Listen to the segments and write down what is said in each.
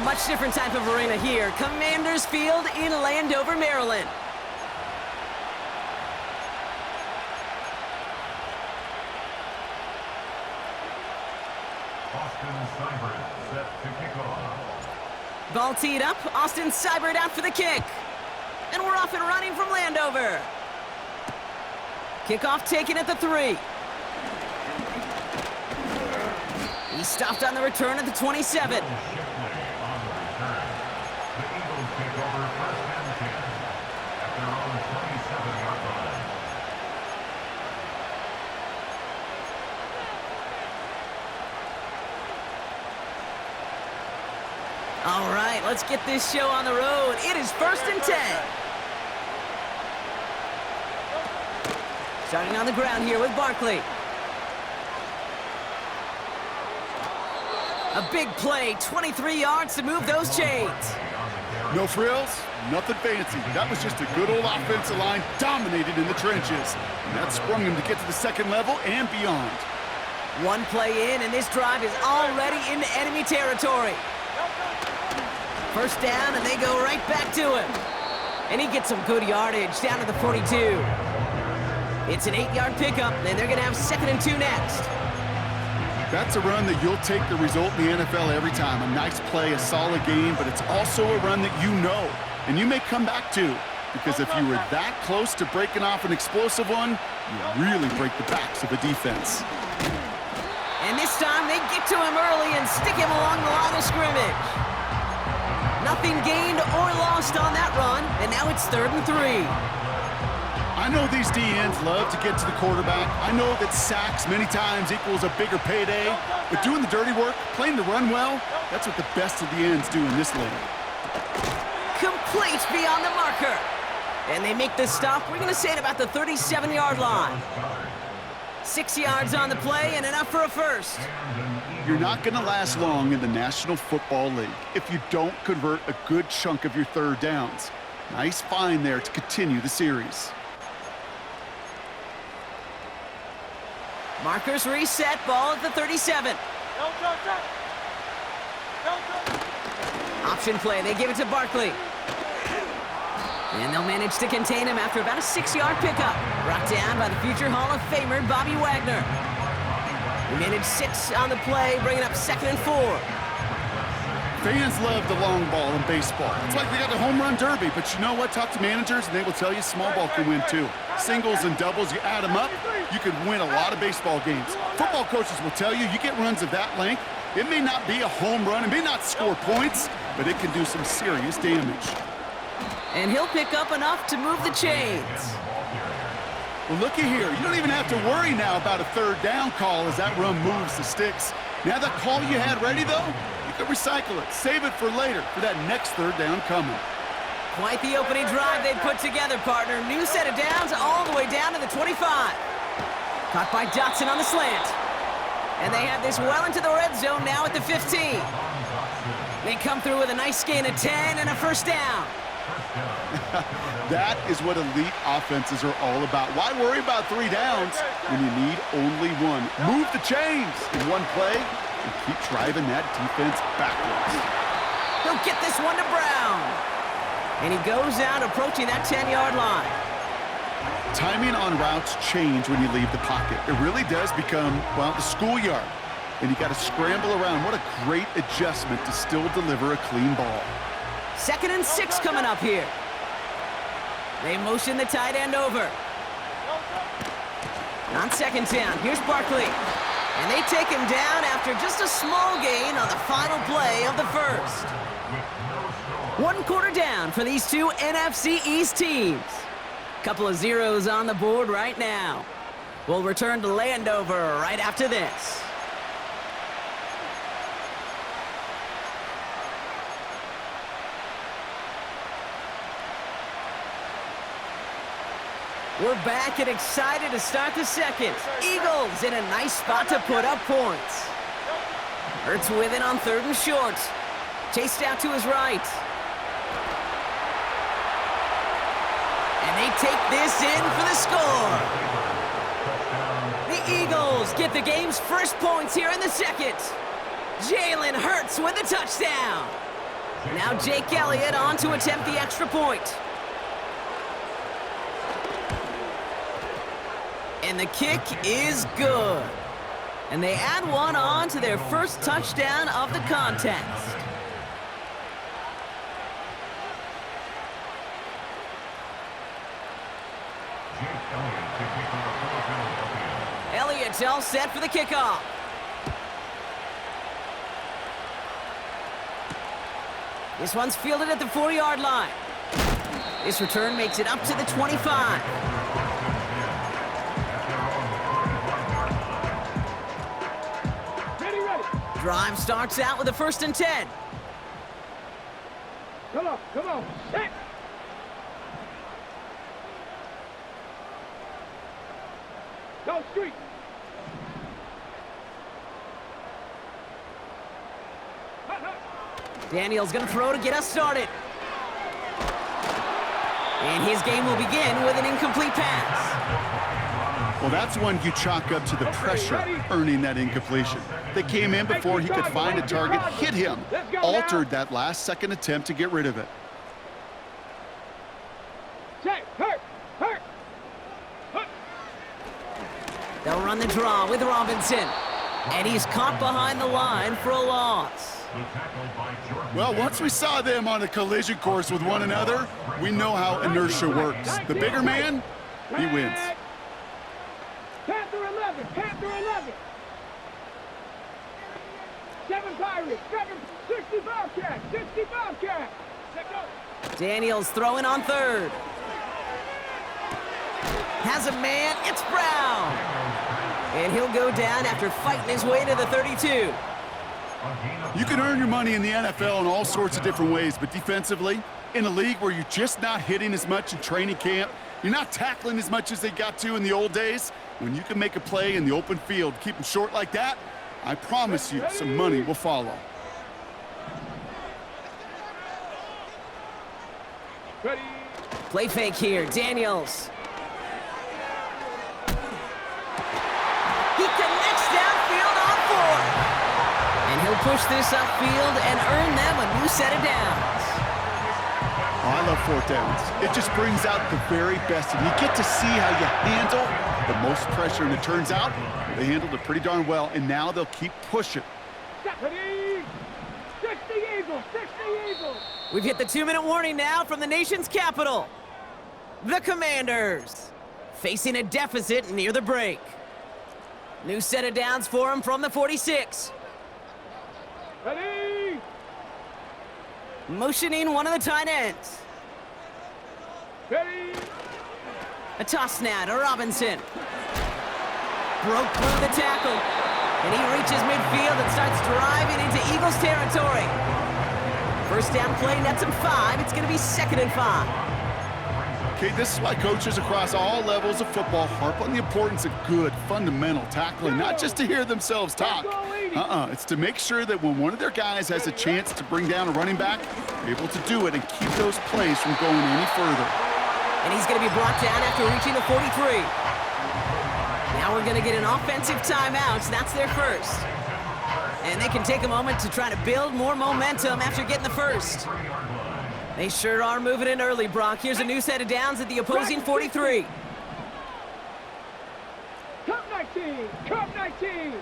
much different type of arena here. Commanders Field in Landover, Maryland. Austin Seibert set to kick off. Ball teed up. Austin Seibert out for the kick. And we're off and running from Landover. Kickoff taken at the 3. He stopped on the return at the 27. Shipley on the return. The Eagles take over first and 10 at their own 27-yard line. All right, let's get this show on the road. It is first and 10. Starting on the ground here with Barkley. A big play, 23 yards to move those chains. No frills, nothing fancy. That was just a good old offensive line dominated in the trenches. And that sprung him to get to the second level and beyond. One play in, and this drive is already into enemy territory. First down, and they go right back to him. And he gets some good yardage down to the 42. It's an 8-yard pickup, and they're going to have 2nd and 2 next. That's a run that you'll take the result in the NFL every time. A nice play, a solid game, but it's also a run that you know, and you may come back to. Because if you were that close to breaking off an explosive one, you really break the backs of a defense. And this time they get to him early and stick him along the line of scrimmage. Nothing gained or lost on that run, and now it's 3rd and 3. I know these DNs love to get to the quarterback. I know that sacks many times equals a bigger payday. But doing the dirty work, playing the run well, that's what the best of the ends do in this league. Complete beyond the marker. And they make the stop, we're going to say at about the 37-yard line. 6 yards on the play and enough for a first. You're not going to last long in the National Football League if you don't convert a good chunk of your third downs. Nice find there to continue the series. Markers reset, ball at the 37. Option play, they give it to Barkley. And they'll manage to contain him after about a 6-yard pickup. Brought down by the future Hall of Famer, Bobby Wagner. We managed 6 on the play, bringing up 2nd and 4. Fans love the long ball in baseball. It's like they got the home run derby, but you know what? Talk to managers, and they will tell you small ball can win too. Singles and doubles, you add them up, you could win a lot of baseball games. Football coaches will tell you, you get runs of that length, it may not be a home run, it may not score points, but it can do some serious damage. And he'll pick up enough to move the chains. Well, looky here. You don't even have to worry now about a 3rd down call as that run moves the sticks. Now that call you had ready, though, you can recycle it. Save it for later for that next 3rd down coming. Quite the opening drive they put together, partner. New set of downs all the way down to the 25. Caught by Dotson on the slant. And they have this well into the red zone now at the 15. They come through with a nice gain of 10 and a first down. That is what elite offenses are all about. Why worry about 3 downs when you need only one? Move the chains in one play and keep driving that defense backwards. He'll get this one to Brown. And he goes out approaching that 10-yard line. Timing on routes change when you leave the pocket. It really does become, well, the schoolyard. And you got to scramble around. What a great adjustment to still deliver a clean ball. 2nd and 6 coming up here. They motion the tight end over. On 2nd down, here's Barkley. And they take him down after just a small gain on the final play of the first. 1 quarter down for these two NFC East teams. Couple of zeros on the board right now. We'll return to Landover right after this. We're back and excited to start the second. Eagles in a nice spot to put up points. Hurts with it on 3rd and short. Chased out to his right. And they take this in for the score. The Eagles get the game's first points here in the second. Jalen Hurts with the touchdown. Now Jake Elliott on to attempt the extra point. And the kick is good. And they add one on to their first touchdown of the contest. Elliott's all set for the kickoff. This one's fielded at the 4-yard line. This return makes it up to the 25. Drive starts out with a 1st and 10. Come on, set! Go street! Daniel's gonna throw to get us started. And his game will begin with an incomplete pass. Well, that's one you chalk up to the pressure earning that incompletion. They came in before he could find a target, hit him, altered that last-second attempt to get rid of it. Hurt! They'll run the draw with Robinson. And he's caught behind the line for a loss. Well, once we saw them on a collision course with one another, we know how inertia works. The bigger man, he wins. Panther 11! 7 Pirates! 60 Bobcats! 60 Bobcats! Let's go! Daniels throwing on 3rd. Has a man, it's Brown. And he'll go down after fighting his way to the 32. You can earn your money in the NFL in all sorts of different ways, but defensively, in a league where you're just not hitting as much in training camp, you're not tackling as much as they got to in the old days, when you can make a play in the open field, keep them short like that, I promise you some money will follow. Ready! Play fake here, Daniels. He connects downfield on 4. And he'll push this upfield and earn them a new set of downs. Oh, I love 4th downs. It just brings out the very best, and you get to see how you handle the most pressure, and it turns out they handled it pretty darn well, and now they'll keep pushing. Ready! 60 Eagles! 60 Eagles! We've hit the 2-minute warning now from the nation's capital. The Commanders facing a deficit near the break. New set of downs for them from the 46. Ready! Motioning one of the tight ends. Ready! A toss now to Robinson. Broke through the tackle. And he reaches midfield and starts driving into Eagles territory. First down play nets him 5. It's going to be 2nd and 5. Okay, this is why coaches across all levels of football harp on the importance of good, fundamental tackling, not just to hear themselves talk. It's to make sure that when one of their guys has a chance to bring down a running back, they're able to do it and keep those plays from going any further. And he's going to be brought down after reaching the 43. Now we're going to get an offensive timeout, so that's their first. And they can take a moment to try to build more momentum after getting the first. They sure are moving in early, Brock. Here's a new set of downs at the opposing 43. Cup 19! Cup 19!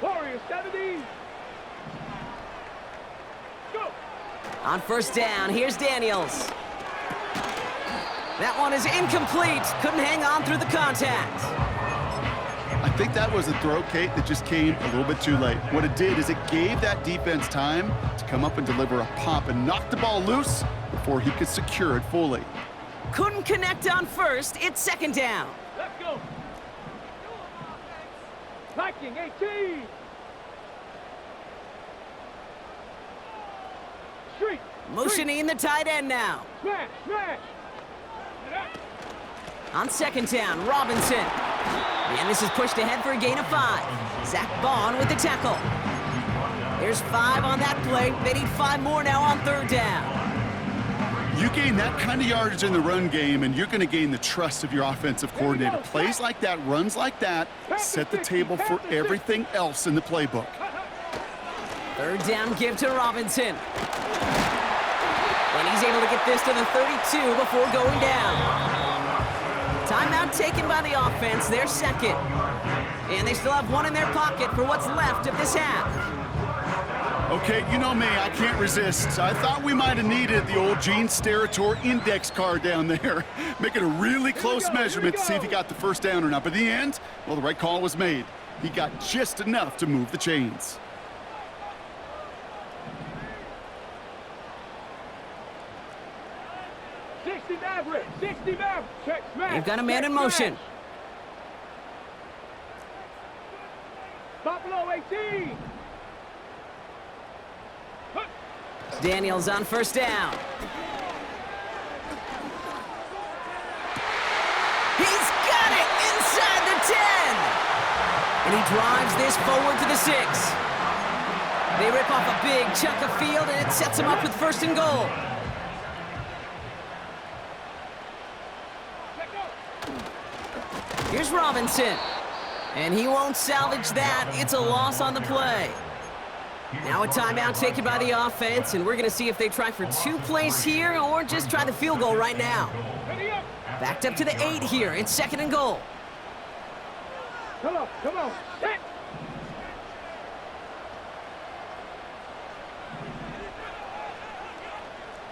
Warriors 70! Go! On first down, here's Daniels. That one is incomplete. Couldn't hang on through the contact. I think that was a throw, Kate, that just came a little bit too late. What it did is it gave that defense time to come up and deliver a pop and knock the ball loose before he could secure it fully. Couldn't connect on first. It's 2nd down. Let's go! Viking 18! Street! Motioning the tight end now. Smash! Smash! On 2nd down, Robinson. And this is pushed ahead for a gain of 5. Zach Bond with the tackle. There's 5 on that play. They need 5 more now on 3rd down. You gain that kind of yardage in the run game, and you're going to gain the trust of your offensive coordinator. Plays like that, runs like that, set the table for everything else in the playbook. Third down give to Robinson. And he's able to get this to the 32 before going down. Timeout taken by the offense, their second. And they still have one in their pocket for what's left of this half. Okay, you know me, I can't resist. I thought we might have needed the old Gene Steratore index card down there. Make it a really close measurement to see if he got the first down or not. But in the end, well, the right call was made. He got just enough to move the chains. They've got a man in motion. Buffalo 18. Daniels on first down. He's got it inside the 10. And he drives this forward to the 6. They rip off a big chunk of field, and it sets him up with first and goal. Here's Robinson. And he won't salvage that. It's a loss on the play. Now a timeout taken by the offense, and we're going to see if they try for 2 plays here or just try the field goal right now. Backed up to the 8 here. It's second and goal. Come on, come on. Set.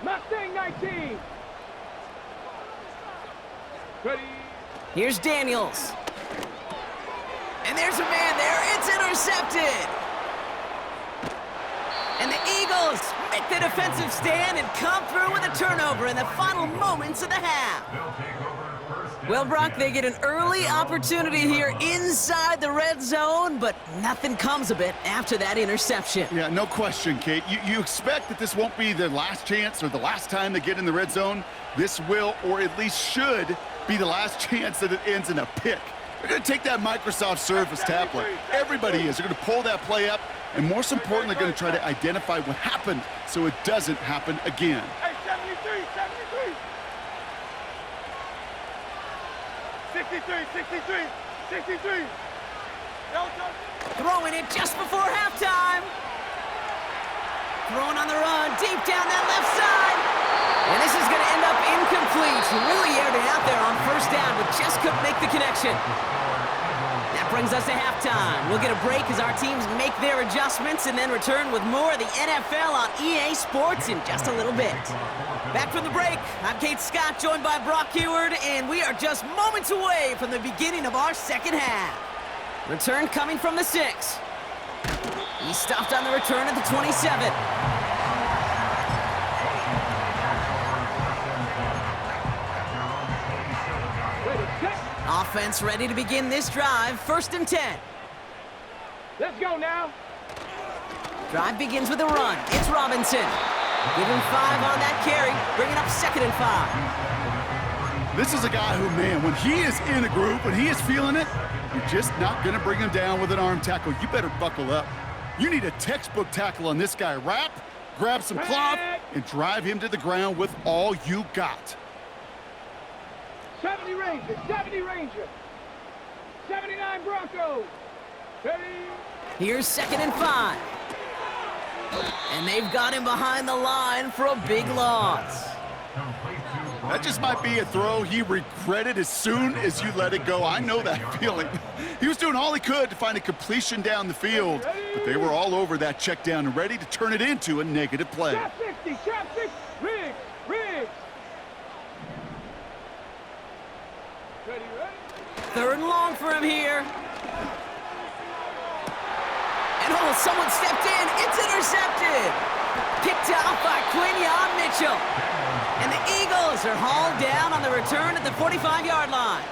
Mustang 19. Ready. Here's Daniels. And there's a man there. It's intercepted. And the Eagles make the defensive stand and come through with a turnover in the final moments of the half. Well, Brock, they get an early opportunity here inside the red zone, but nothing comes of it after that interception. Yeah, no question, Kate. You expect that this won't be their last chance or the last time they get in the red zone. This will, or at least should, be the last chance that it ends in a pick. They're going to take that Microsoft Surface tablet. Everybody is. They're going to pull that play up, and most importantly, they're going to try to identify what happened so it doesn't happen again. Hey, 73, 73. 63, 63, 63. Throwing it just before halftime. Throwing on the run, deep down that left side. And this is going to end up incomplete. He really aired it out there on first down, but just couldn't make the connection. That brings us to halftime. We'll get a break as our teams make their adjustments and then return with more of the NFL on EA Sports in just a little bit. Back from the break, I'm Kate Scott, joined by Brock Heward, and we are just moments away from the beginning of our second half. Return coming from the 6. He stopped on the return at the 27. Offense ready to begin this drive. First and 10. Let's go now. Drive begins with a run. It's Robinson. Give him 5 on that carry, bringing up second and 5. This is a guy who, man, when he is in a group, when he is feeling it, you're just not going to bring him down with an arm tackle. You better buckle up. You need a textbook tackle on this guy. Wrap, grab some cloth, and drive him to the ground with all you got. 70 Ranger, 70 Ranger. 79 Broncos. Ready. Here's second and 5. And they've got him behind the line for a big loss. That just might be a throw he regretted as soon as you let it go. I know that feeling. He was doing all he could to find a completion down the field, but they were all over that check down and ready to turn it into a negative play. Trap 60, trap 60. Riggs, Riggs. Ready, ready. Third and long for him here. And oh, someone stepped in. It's intercepted. Picked off by Quinion Mitchell. And the Eagles are hauled down on the return at the 45-yard line.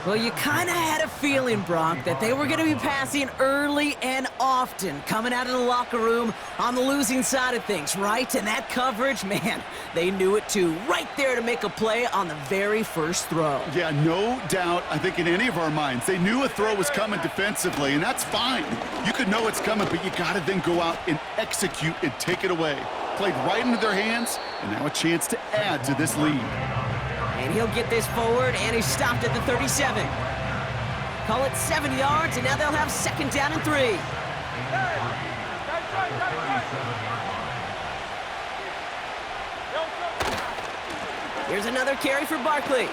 Well, you kind of had a feeling, Brock, that they were going to be passing early and often coming out of the locker room on the losing side of things, right? And that coverage, man, they knew it too. Right there to make a play on the very first throw. Yeah, no doubt, I think in any of our minds, they knew a throw was coming defensively, and that's fine. You could know it's coming, but you got to then go out and execute and take it away. Played right into their hands, and now a chance to add to this lead. And he'll get this forward, and he's stopped at the 37. Call it 7 yards, and now they'll have second down and 3. Here's another carry for Barkley.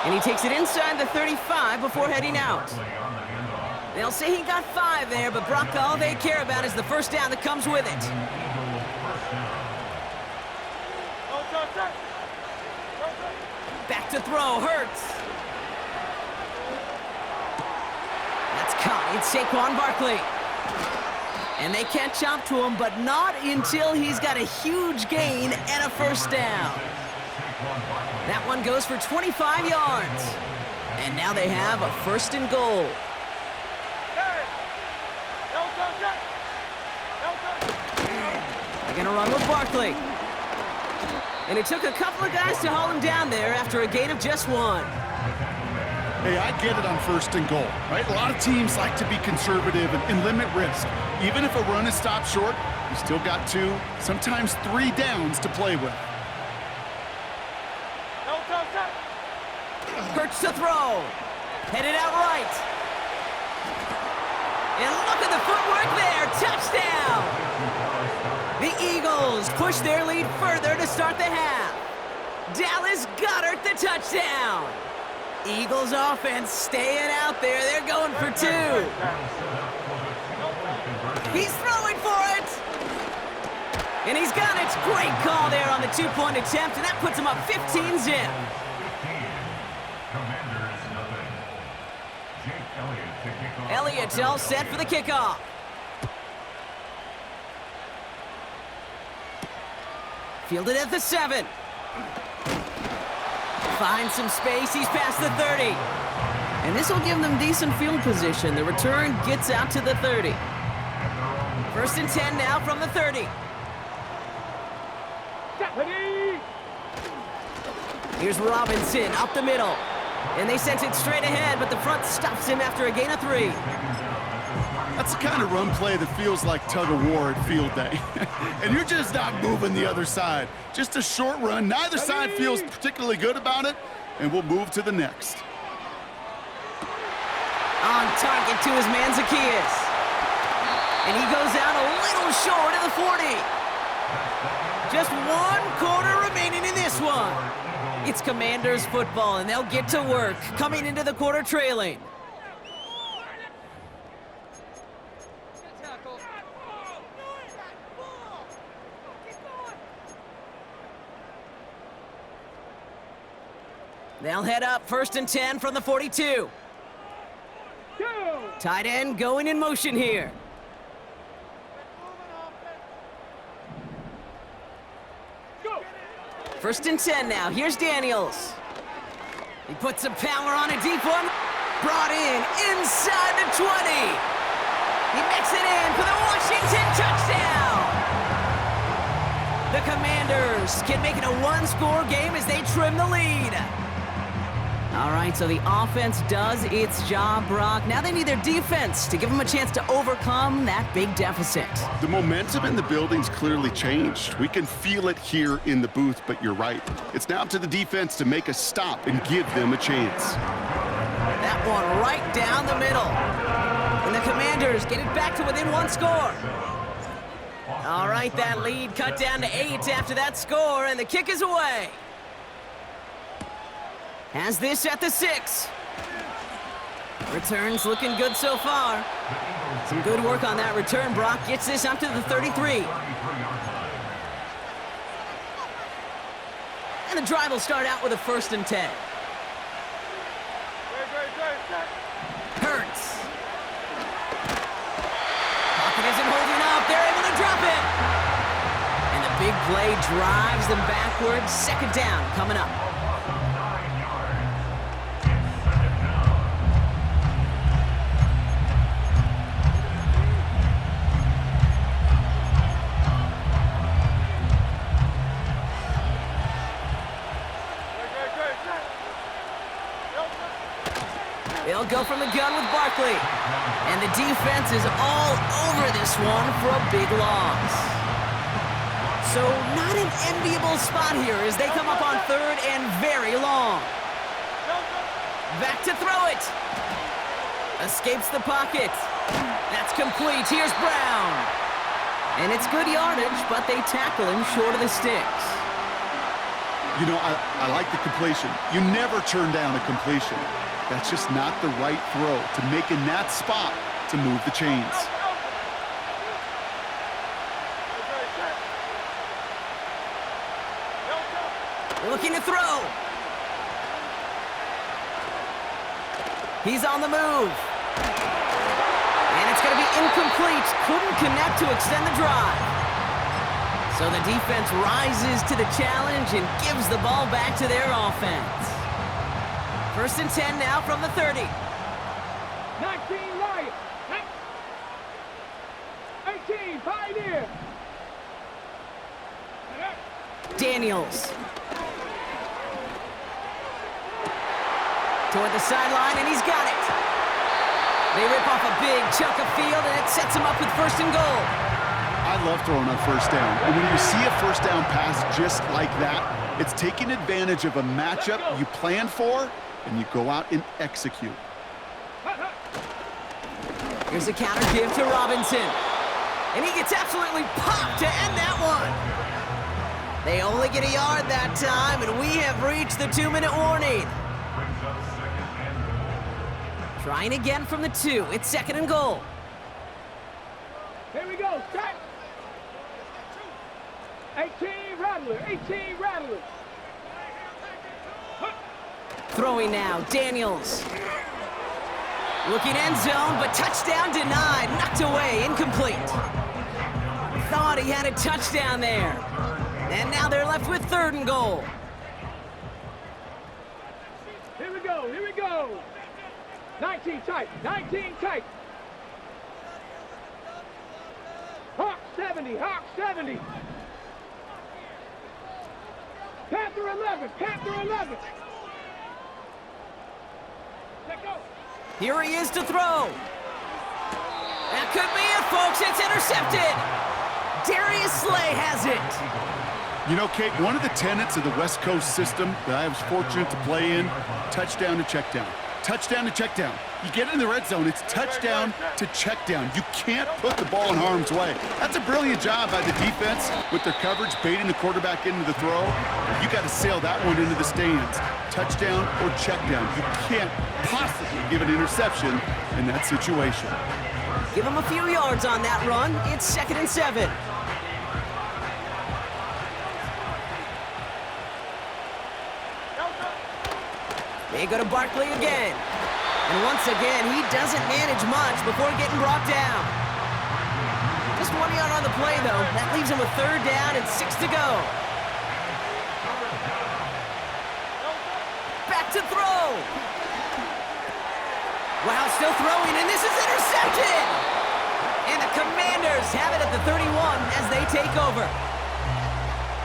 And he takes it inside the 35 before heading out. They'll say he got 5 there, but Brock, all they care about is the first down that comes with it. Back to throw, Hurts. That's caught. It's Saquon Barkley. And they catch up to him, but not until he's got a huge gain and a first down. That one goes for 25 yards. And now they have a first and goal. They're going to run with Barkley. And it took a couple of guys to haul him down there after a gain of just 1. Hey, I get it on first and goal, right? A lot of teams like to be conservative and limit risk. Even if a run is stopped short, you still got 2, sometimes 3 downs to play with. Hurts to throw. Headed out right. And look at the footwork there. Touchdown! The Eagles push their lead further to start the half. Dallas Goedert the touchdown. Eagles offense staying out there. They're going for 2. He's throwing for it. And he's got it. Great call there on the 2-point attempt, and that puts him up 15-zip. Elliott's all set for the kickoff. Fielded at the 7. Finds some space. He's past the 30. And this will give them decent field position. The return gets out to the 30. First and 10 now from the 30. Here's Robinson up the middle. And they sent it straight ahead, but the front stops him after a gain of 3. That's the kind of run play that feels like tug-of-war at field day. And you're just not moving the other side. Just a short run. Neither side feels particularly good about it, and we'll move to the next. On target to his man Zacchaeus. And he goes out a little short of the 40. Just 1 quarter remaining in this one. It's Commanders football, and they'll get to work, coming into the quarter trailing. They'll head up first and 10 from the 42. Tight end going in motion here. First and 10 now. Here's Daniels. He puts some power on a deep one. Brought in inside the 20. He makes it in for the Washington touchdown. The Commanders can make it a 1-score game as they trim the lead. All right, so the offense does its job, Brock. Now they need their defense to give them a chance to overcome that big deficit. The momentum in the building's clearly changed. We can feel it here in the booth, but you're right. It's now up to the defense to make a stop and give them a chance. That one right down the middle. And the Commanders get it back to within 1 score. All right, that lead cut down to 8 after that score, and the kick is away. Has this at the 6. Returns looking good so far. Some good work on that return. Brock gets this up to the 33. And the drive will start out with a first and 10. Hurts. Pocket isn't holding up. They're able to drop it. And the big play drives them backwards. Second down coming up. They'll go from the gun with Barkley. And the defense is all over this one for a big loss. So not an enviable spot here as they come up on 3rd and very long. Back to throw it. Escapes the pocket. That's complete. Here's Brown. And it's good yardage, but they tackle him short of the sticks. You know, I like the completion. You never turn down a completion. That's just not the right throw to make in that spot to move the chains. Looking to throw. He's on the move. And it's going to be incomplete. Couldn't connect to extend the drive. So the defense rises to the challenge and gives the ball back to their offense. 1st and 10 now from the 30. 19 Lions. 18 Pioneer. Daniels. Toward the sideline, and he's got it. They rip off a big chunk of field, and it sets him up with 1st and goal. I love throwing on 1st down. And when you see a 1st down pass just like that, it's taking advantage of a matchup you plan for, and you go out and execute. Here's a counter give to Robinson. And he gets absolutely popped to end that one. They only get a yard that time, and we have reached the 2-minute warning. Trying again from the 2. It's 2nd and goal. Here we go. Set. 18 Rattler. 18 Rattler. Throwing now, Daniels. Looking end zone, but touchdown denied. Knocked away, incomplete. Thought he had a touchdown there. And now they're left with 3rd and goal. Here we go. Here we go. 19 tight. 19 tight. Hawk 70. Hawk 70. Panther 11. Panther 11. Let go. Here he is to throw. That could be it, folks. It's intercepted. Darius Slay has it. You know, Kate, one of the tenets of the West Coast system that I was fortunate to play in, touchdown to check down. Touchdown to check down. You get in the red zone, it's touchdown to check down. You can't put the ball in harm's way. That's a brilliant job by the defense with their coverage, baiting the quarterback into the throw. You got to sail that one into the stands. Touchdown or check down. You can't possibly give an interception in that situation. Give him a few yards on that run. It's 2nd and 7. They go to Barkley again. And once again, he doesn't manage much before getting brought down. Just 1 yard on the play, though. That leaves him with 3rd down and 6 to go. Back to throw. Wow, still throwing, and this is intercepted! And the Commanders have it at the 31 as they take over.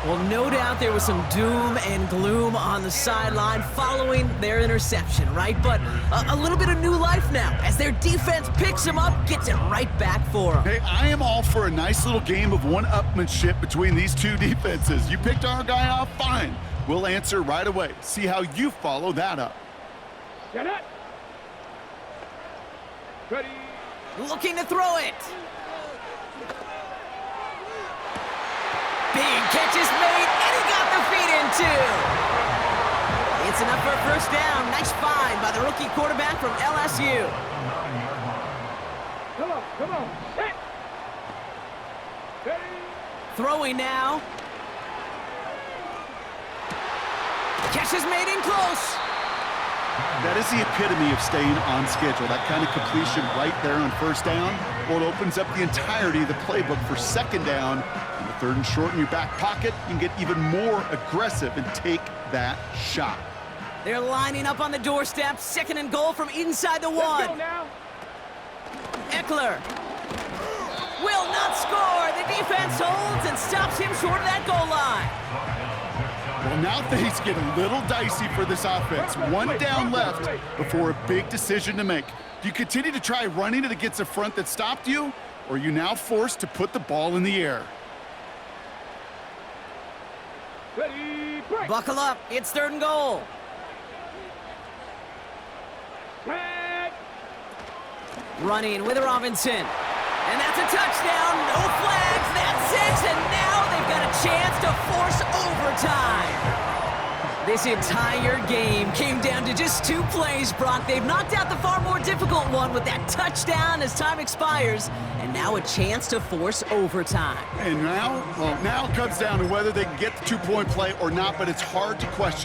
Well, no doubt there was some doom and gloom on the sideline following their interception, right? But a little bit of new life now as their defense picks them up, gets it right back for them. Hey, I am all for a nice little game of one-upmanship between these two defenses. You picked our guy off, fine. We'll answer right away. See how you follow that up. Get it. Ready. Looking to throw it. Big catch is made, and he got the feet in, too. It's enough for a 1st down. Nice find by the rookie quarterback from LSU. Come on, come on. Set. Ready. Throwing now. Catch is made in close. That is the epitome of staying on schedule. That kind of completion right there on 1st down. Well, it opens up the entirety of the playbook for 2nd down. And the 3rd and short in your back pocket, you can get even more aggressive and take that shot. They're lining up on the doorstep. 2nd and goal from inside the 1. Let's go now. Eckler will not score. The defense holds and stops him short of that goal line. Well, now things get a little dicey for this offense. 1 down left before a big decision to make. Do you continue to try running it against a front that stopped you, or are you now forced to put the ball in the air? Ready, break. Buckle up. It's 3rd and goal. Set. Running with Robinson. And that's a touchdown. No flags. That's it. And now they've got a chance to force overtime. This entire game came down to just 2 plays, Brock. They've knocked out the far more difficult one with that touchdown as time expires, and now a chance to force overtime. And now, well, now it comes down to whether they can get the 2-point play or not, but it's hard to question